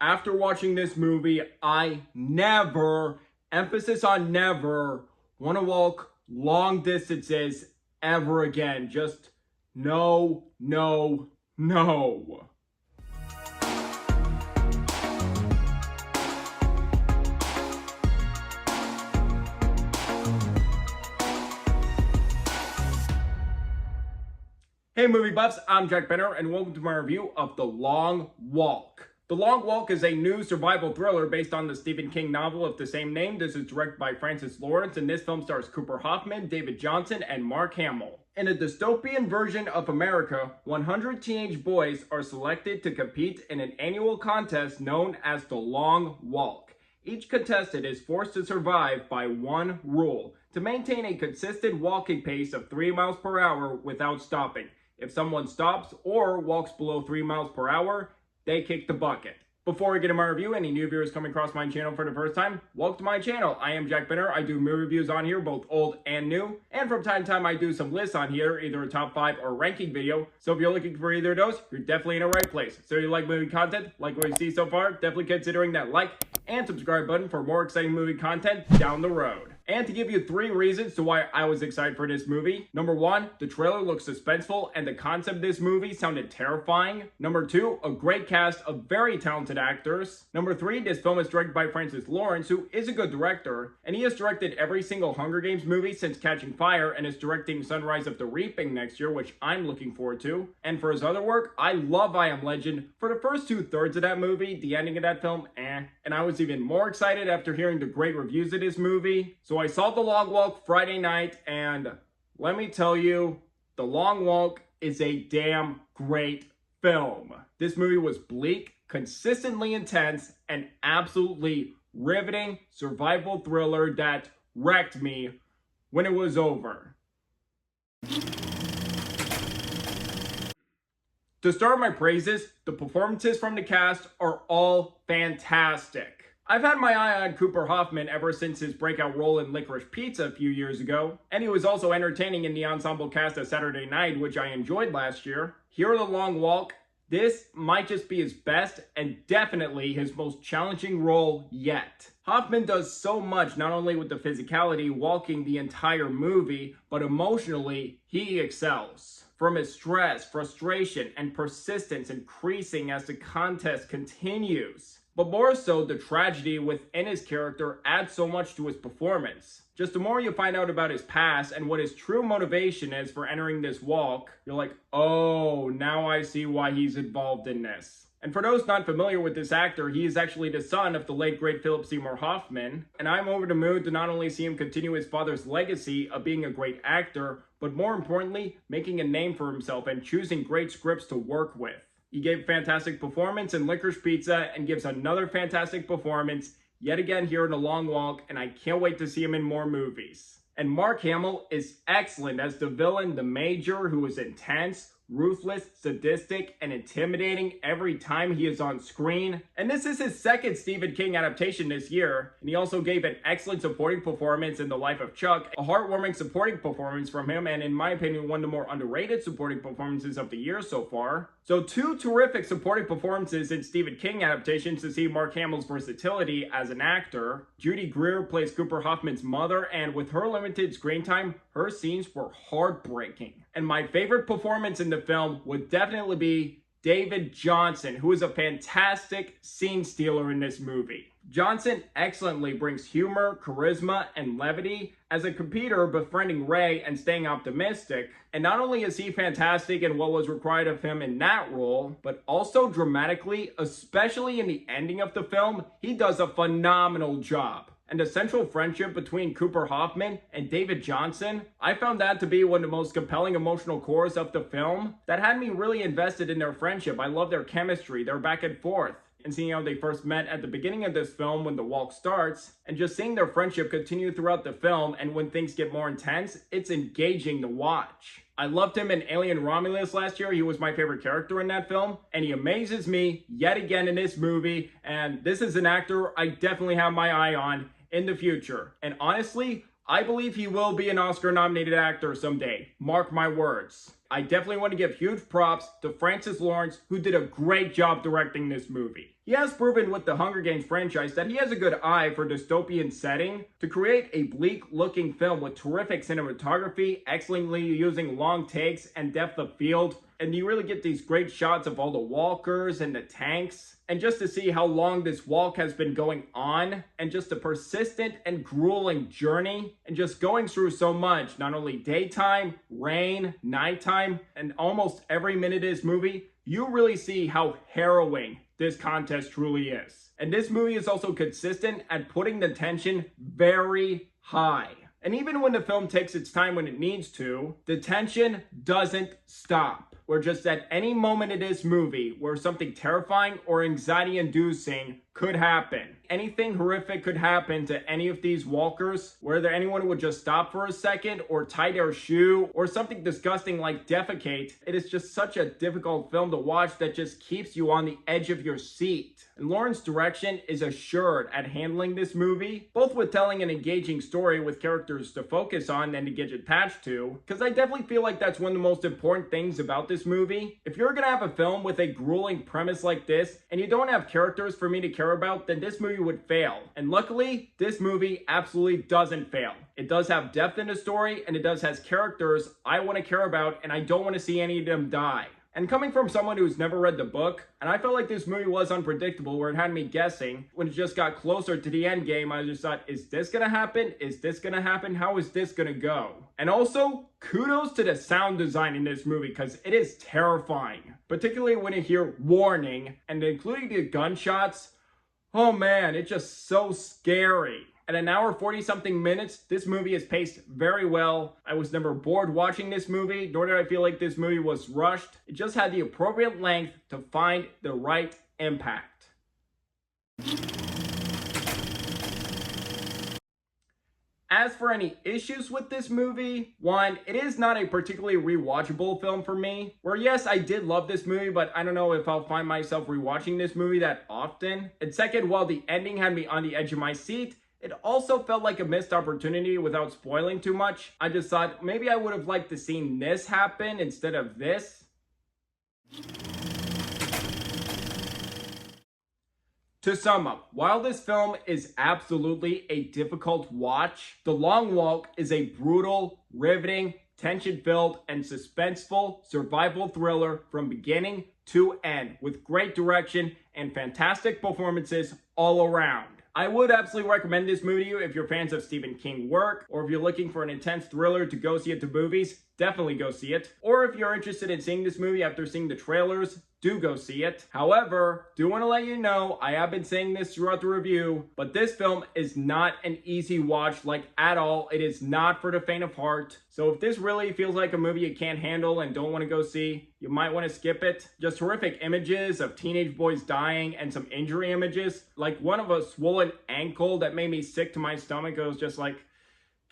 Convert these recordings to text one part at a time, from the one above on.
After watching this movie, I never, emphasis on never, want to walk long distances ever again. Just no, no, no. Hey movie buffs, I'm Jack Benner and welcome to my review of The Long Walk. The Long Walk is a new survival thriller based on the Stephen King novel of the same name. This is directed by Francis Lawrence, and this film stars Cooper Hoffman, David Johnson, and Mark Hamill. In a dystopian version of America, 100 teenage boys are selected to compete in an annual contest known as The Long Walk. Each contestant is forced to survive by one rule: to maintain a consistent walking pace of 3 miles per hour without stopping. If someone stops or walks below 3 miles per hour, they kick the bucket. Before we get into my review, any new viewers coming across my channel for the first time, welcome to my channel. I am Jack Benner. I do movie reviews on here, both old and new. And from time to time, I do some lists on here, either a top 5 or ranking video. So if you're looking for either of those, you're definitely in the right place. So if you like movie content, like what you see so far, definitely considering that like and subscribe button for more exciting movie content down the road. And to give you 3 reasons to why I was excited for this movie. Number 1, the trailer looks suspenseful and the concept of this movie sounded terrifying. Number 2, a great cast of very talented actors. Number 3, this film is directed by Francis Lawrence, who is a good director, and he has directed every single Hunger Games movie since Catching Fire and is directing Sunrise of the Reaping next year, which I'm looking forward to. And for his other work, I love I Am Legend. For the first 2/3 of that movie, the ending of that film, and I was even more excited after hearing the great reviews of this movie. So I saw The Long Walk Friday night, and let me tell you, The Long Walk is a damn great film. This movie was bleak, consistently intense, and absolutely riveting survival thriller that wrecked me when it was over. To start my praises, the performances from the cast are all fantastic. I've had my eye on Cooper Hoffman ever since his breakout role in Licorice Pizza a few years ago, and he was also entertaining in the ensemble cast of Saturday Night, which I enjoyed last year. Here in The Long Walk, this might just be his best and definitely his most challenging role yet. Hoffman does so much, not only with the physicality walking the entire movie, but emotionally, he excels. From his stress, frustration, and persistence increasing as the contest continues. But more so, the tragedy within his character adds so much to his performance. Just the more you find out about his past and what his true motivation is for entering this walk, you're like, oh, now I see why he's involved in this. And for those not familiar with this actor, he is actually the son of the late great Philip Seymour Hoffman. And I'm over the moon to not only see him continue his father's legacy of being a great actor, but more importantly, making a name for himself and choosing great scripts to work with. He gave a fantastic performance in Licorice Pizza and gives another fantastic performance yet again here in The Long Walk, and I can't wait to see him in more movies. And Mark Hamill is excellent as the villain, the Major, who is intense, ruthless, sadistic, and intimidating every time he is on screen. And this is his second Stephen King adaptation this year, and he also gave an excellent supporting performance in The Life of Chuck, a heartwarming supporting performance from him, and in my opinion, one of the more underrated supporting performances of the year so far. So 2 terrific supporting performances in Stephen King adaptations to see Mark Hamill's versatility as an actor. Judy Greer plays Cooper Hoffman's mother, and with her limited screen time, her scenes were heartbreaking. And my favorite performance in the film would definitely be David Johnson, who is a fantastic scene stealer in this movie. Johnson excellently brings humor, charisma, and levity as a computer befriending Ray and staying optimistic. And not only is he fantastic in what was required of him in that role, but also dramatically, especially in the ending of the film, he does a phenomenal job. And the central friendship between Cooper Hoffman and David Johnson, I found that to be one of the most compelling emotional cores of the film that had me really invested in their friendship. I love their chemistry, their back and forth. And seeing how they first met at the beginning of this film when the walk starts, and just seeing their friendship continue throughout the film, and when things get more intense, it's engaging to watch. I loved him in Alien Romulus last year. He was my favorite character in that film, and he amazes me yet again in this movie, and this is an actor I definitely have my eye on in the future. And honestly, I believe he will be an Oscar-nominated actor someday. Mark my words. I definitely want to give huge props to Francis Lawrence, who did a great job directing this movie. He has proven with the Hunger Games franchise that he has a good eye for dystopian setting to create a bleak-looking film with terrific cinematography, excellently using long takes and depth of field, and you really get these great shots of all the walkers and the tanks. And just to see how long this walk has been going on, and just a persistent and grueling journey, and just going through so much, not only daytime, rain, nighttime, and almost every minute of this movie, you really see how harrowing this contest truly is. And this movie is also consistent at putting the tension very high. And even when the film takes its time when it needs to, the tension doesn't stop. We're just at any moment in this movie where something terrifying or anxiety-inducing could happen. Anything horrific could happen to any of these walkers, whether anyone would just stop for a second or tie their shoe or something disgusting like defecate. It is just such a difficult film to watch that just keeps you on the edge of your seat. And Lawrence's direction is assured at handling this movie, both with telling an engaging story with characters to focus on and to get attached to, because I definitely feel like that's one of the most important things about this movie. If you're gonna have a film with a grueling premise like this, and you don't have characters for me to care about, then this movie would fail. And luckily, this movie absolutely doesn't fail. It does have depth in the story, and it does has characters I want to care about, and I don't want to see any of them die. And coming from someone who's never read the book, and I felt like this movie was unpredictable where it had me guessing. When it just got closer to the end game, I just thought, is this gonna happen? Is this gonna happen? How is this gonna go? And also, kudos to the sound design in this movie because it is terrifying. Particularly when you hear warning and including the gunshots. Oh man, it's just so scary. At an hour 40 something minutes, this movie is paced very well. I was never bored watching this movie, nor did I feel like this movie was rushed. It just had the appropriate length to find the right impact. As for any issues with this movie, one, it is not a particularly rewatchable film for me. Where yes, I did love this movie, but I don't know if I'll find myself rewatching this movie that often. And second, while the ending had me on the edge of my seat, it also felt like a missed opportunity without spoiling too much. I just thought maybe I would have liked to see this happen instead of this. To sum up, while this film is absolutely a difficult watch, The Long Walk is a brutal, riveting, tension-filled, and suspenseful survival thriller from beginning to end, with great direction and fantastic performances all around. I would absolutely recommend this movie to you if you're fans of Stephen King work, or if you're looking for an intense thriller to go see at the movies, definitely go see it. Or if you're interested in seeing this movie after seeing the trailers, do go see it. However, do want to let you know, I have been saying this throughout the review, but this film is not an easy watch, like at all. It is not for the faint of heart. So if this really feels like a movie you can't handle and don't want to go see, you might want to skip it. Just horrific images of teenage boys dying and some injury images, like one of a swollen ankle that made me sick to my stomach. It was just like,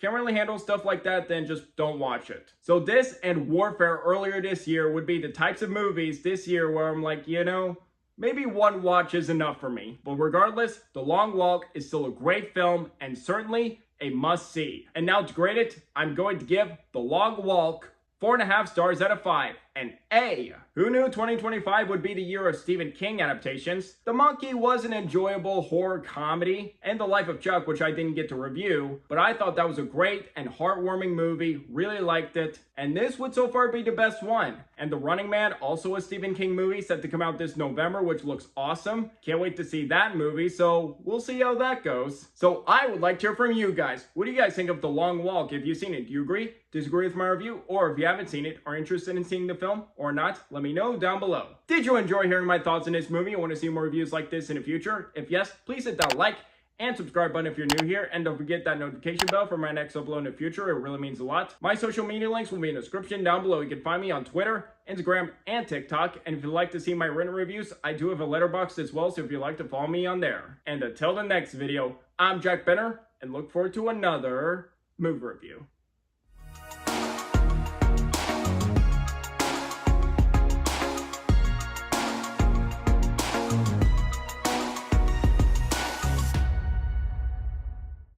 can't really handle stuff like that, then just don't watch it. So this and Warfare earlier this year would be the types of movies this year where I'm like, you know, maybe one watch is enough for me. But regardless, The Long Walk is still a great film and certainly a must-see. And now to grade it, I'm going to give The Long Walk 4.5 stars out of 5. An A. Who knew 2025 would be the year of Stephen King adaptations? The Monkey was an enjoyable horror comedy, and The Life of Chuck, which I didn't get to review, but I thought that was a great and heartwarming movie, really liked it, and this would so far be the best one. And The Running Man, also a Stephen King movie, set to come out this November, which looks awesome. Can't wait to see that movie, so we'll see how that goes. So I would like to hear from you guys. What do you guys think of The Long Walk? If you've seen it, do you agree, disagree with my review, or if you haven't seen it, are interested in seeing the film or not, let me know down below. Did you enjoy hearing my thoughts on this movie and want to see more reviews like this in the future? If yes, please hit that like and subscribe button if you're new here, and don't forget that notification bell for my next upload in the future. It really means a lot. My social media links will be in the description down below. You can find me on Twitter, Instagram, and TikTok. And if you'd like to see my written reviews, I do have a letterbox as well, so if you'd like to follow me on there. And until the next video, I'm Jack Benner, and look forward to another movie review.